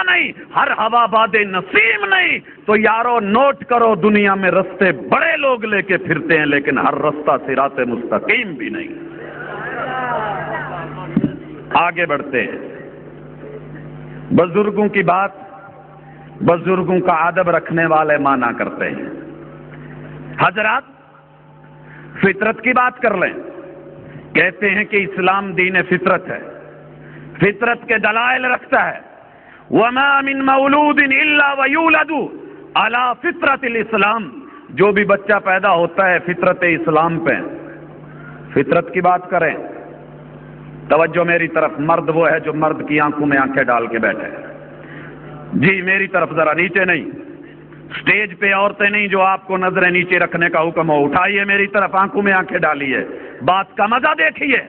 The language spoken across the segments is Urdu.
راستہ نہیں، ہر ہوا باد نسیم نہیں. تو یارو نوٹ کرو، دنیا میں رستے بڑے لوگ لے کے پھرتے ہیں لیکن ہر رستہ صراط مستقیم بھی نہیں. آگے بڑھتے ہیں. بزرگوں کی بات بزرگوں کا ادب رکھنے والے مانا کرتے ہیں. حضرات فطرت کی بات کر لیں. کہتے ہیں کہ اسلام دین فطرت ہے، فطرت کے دلائل رکھتا ہے. وَمَا مِن مَوْلُودٍ إِلَّا وَيُولَدُ عَلَى فِطْرَةِ الْإِسْلَامِ. جو بھی بچہ پیدا ہوتا ہے فطرت اسلام پہ. فطرت کی بات کریں، توجہ میری طرف. مرد وہ ہے جو مرد کی آنکھوں میں آنکھیں ڈال کے بیٹھے. جی میری طرف ذرا، نیچے نہیں. سٹیج پہ عورتیں نہیں جو آپ کو نظریں نیچے رکھنے کا حکم ہو. اٹھائیے میری طرف، آنکھوں میں آنکھیں ڈالیے، بات کا مزہ دیکھیے.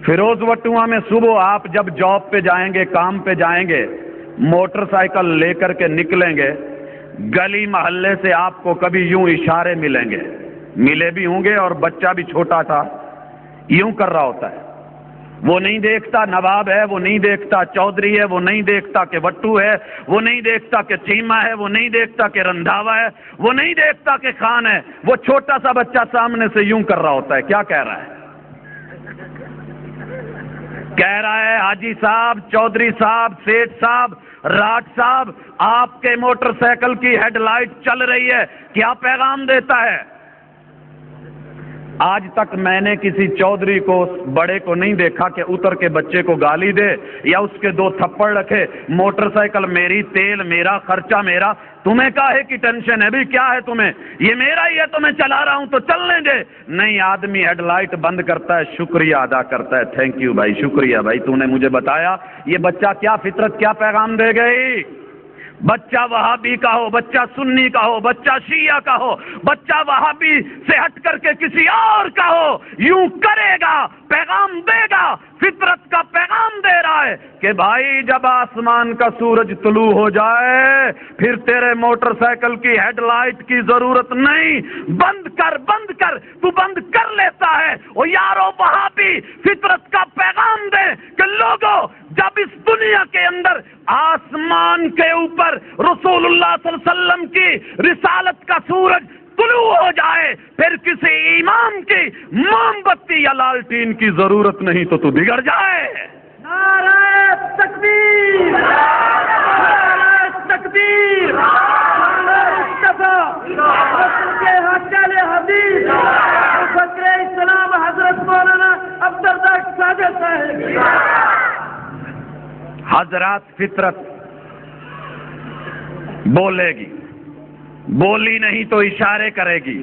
فیروز وٹواں میں صبح آپ جب جاب پہ جائیں گے، کام پہ جائیں گے، موٹر سائیکل لے کر کے نکلیں گے، گلی محلے سے آپ کو کبھی یوں اشارے ملیں گے، ملے بھی ہوں گے. اور بچہ بھی چھوٹا تھا یوں کر رہا ہوتا ہے. وہ نہیں دیکھتا نواب ہے، وہ نہیں دیکھتا چودھری ہے، وہ نہیں دیکھتا کہ وٹو ہے، وہ نہیں دیکھتا کہ چیمہ ہے، وہ نہیں دیکھتا کہ رندھاوا ہے، وہ نہیں دیکھتا کہ خان ہے. وہ چھوٹا سا بچہ سامنے سے یوں کر رہا ہوتا ہے. کیا کہہ رہا ہے؟ کہہ رہا ہے حاجی صاحب، چودھری صاحب، سیٹھ صاحب، راٹ صاحب، آپ کے موٹر سائیکل کی ہیڈ لائٹ چل رہی ہے. کیا پیغام دیتا ہے؟ آج تک میں نے کسی چودھری کو، بڑے کو نہیں دیکھا کہ اتر کے بچے کو گالی دے یا اس کے 2 تھپڑ رکھے. موٹر سائیکل میری، تیل میرا، خرچہ میرا، تمہیں کاہے کی ٹینشن ہے بھی؟ کیا ہے تمہیں؟ یہ میرا ہی ہے تو میں چلا رہا ہوں تو چلنے دے. نہیں، آدمی ہیڈ لائٹ بند کرتا ہے، شکریہ ادا کرتا ہے. تھینک یو بھائی، شکریہ بھائی، تو نے مجھے بتایا. یہ بچہ کیا فطرت کیا پیغام دے گئی؟ بچہ وہابی کا ہو، بچہ سنی کا ہو، بچہ شیعہ کا ہو، بچہ وہابی سے ہٹ کر کے کسی اور کا ہو، یوں کرے گا، پیغام دے گا. فطرت کا پیغام دے رہا ہے کہ بھائی جب آسمان کا سورج طلوع ہو جائے پھر تیرے موٹر سائیکل کی ہیڈ لائٹ کی ضرورت نہیں. بند کر، بند کر. تو بند کر لیتا ہے. او یارو وہابی فطرت کا پیغام دے کہ لوگوں، جب اس دنیا کے اندر آسمان کے اوپر رسول اللہ صلی اللہ علیہ وسلم کی رسالت کا سورج طلوع ہو جائے پھر کسی امام کی موم بتی یا لالٹین کی ضرورت نہیں تو بگڑ جائے. نعرہ تکبیر، نعرہ تکبیر، نعرہ مصطفیٰ، رسول کے حاصل حدیث فکر اسلام حضرت مولانا عبدالرزاق صادق صاحب. حضرات فطرت بولے گی، بولی نہیں تو اشارے کرے گی.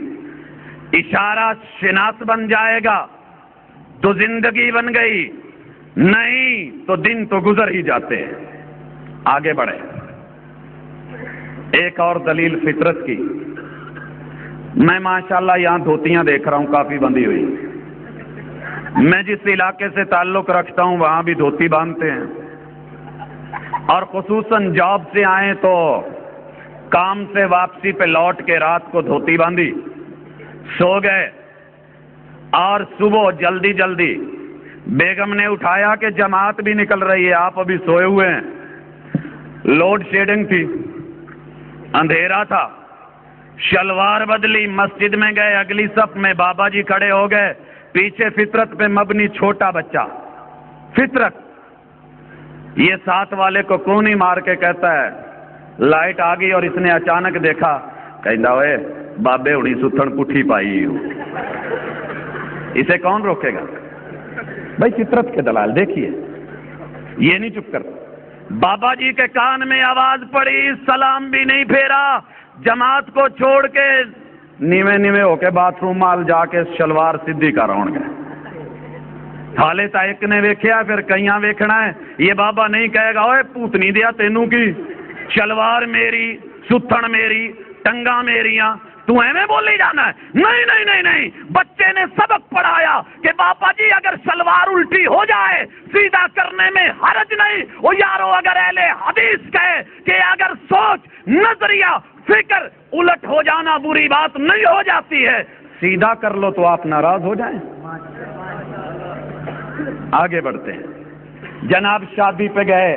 اشارہ شناس بن جائے گا تو زندگی بن گئی، نہیں تو دن تو گزر ہی جاتے ہیں. آگے بڑھے. ایک اور دلیل فطرت کی. میں ماشاءاللہ یہاں دھوتیاں دیکھ رہا ہوں کافی بندھی ہوئی. میں جس علاقے سے تعلق رکھتا ہوں وہاں بھی دھوتی باندھتے ہیں، اور خصوصاً جاب سے آئیں تو کام سے واپسی پہ لوٹ کے رات کو دھوتی باندھی، سو گئے، اور صبح جلدی جلدی بیگم نے اٹھایا کہ جماعت بھی نکل رہی ہے، آپ ابھی سوئے ہوئے ہیں. لوڈ شیڈنگ تھی، اندھیرا تھا. شلوار بدلی، مسجد میں گئے، اگلی صف میں بابا جی کھڑے ہو گئے، پیچھے فطرت پہ مبنی چھوٹا بچہ. فطرت یہ ساتھ والے کو کون ہی مار کے کہتا ہے لائٹ آ گئی، اور اس نے اچانک دیکھا، کہندا ہوئے بابے ہونی ستھن پٹھی پائی ہو. اسے کون روکے گا بھائی؟ فطرت کے دلائل دیکھیے. یہ نہیں چپ کرتا. بابا جی کے کان میں آواز پڑی، سلام بھی نہیں پھیرا، جماعت کو چھوڑ کے نیوے نیوے ہو کے باتھ روم مال جا کے شلوار سدھی کر آن گئے. حالے تا ایک نے ویکھیا پھر کئیاں ویکھنا ہے. یہ بابا نہیں کہے گا اوے پوتنی دیا تینوں کی، شلوار میری، ستھن میری، ٹنگا میریاں، تو ایویں بولی جانا ہے. نہیں نہیں نہیں نہیں. بچے نے سبق پڑھایا کہ بابا جی اگر شلوار الٹی ہو جائے سیدھا کرنے میں حرج نہیں. وہ یارو اگر اہل حدیث کہے کہ اگر سوچ، نظریہ، فکر الٹ ہو جانا بری بات نہیں ہو جاتی ہے، سیدھا کر لو تو آپ ناراض ہو جائیں. آگے بڑھتے ہیں. جناب شادی پہ گئے،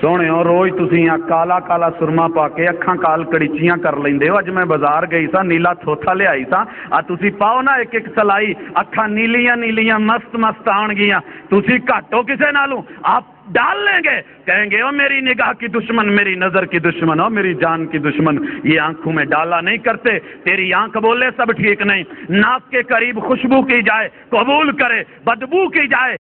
سونے روز تسی کالا کالا سرما پا کے اکھاں کال کڑیچیاں کر لیندے ہو. اج میں بازار گئی سا نیلا تھوتھا لے آئی سا تسی پاؤ نا ایک ایک سلائی اکھاں نیلیاں نیلیاں مست مست آن گیاں. تسی گھٹ ہو کسے نالوں آپ ڈال لیں گے کہیں گے او میری نگاہ کی دشمن میری نظر کی دشمن او میری جان کی دشمن یہ آنکھوں میں ڈالا نہیں کرتے. تیری آنکھ بولے سب ٹھیک نہیں. ناک کے قریب خوشبو کی جائے قبول کرے بدبو کی جائے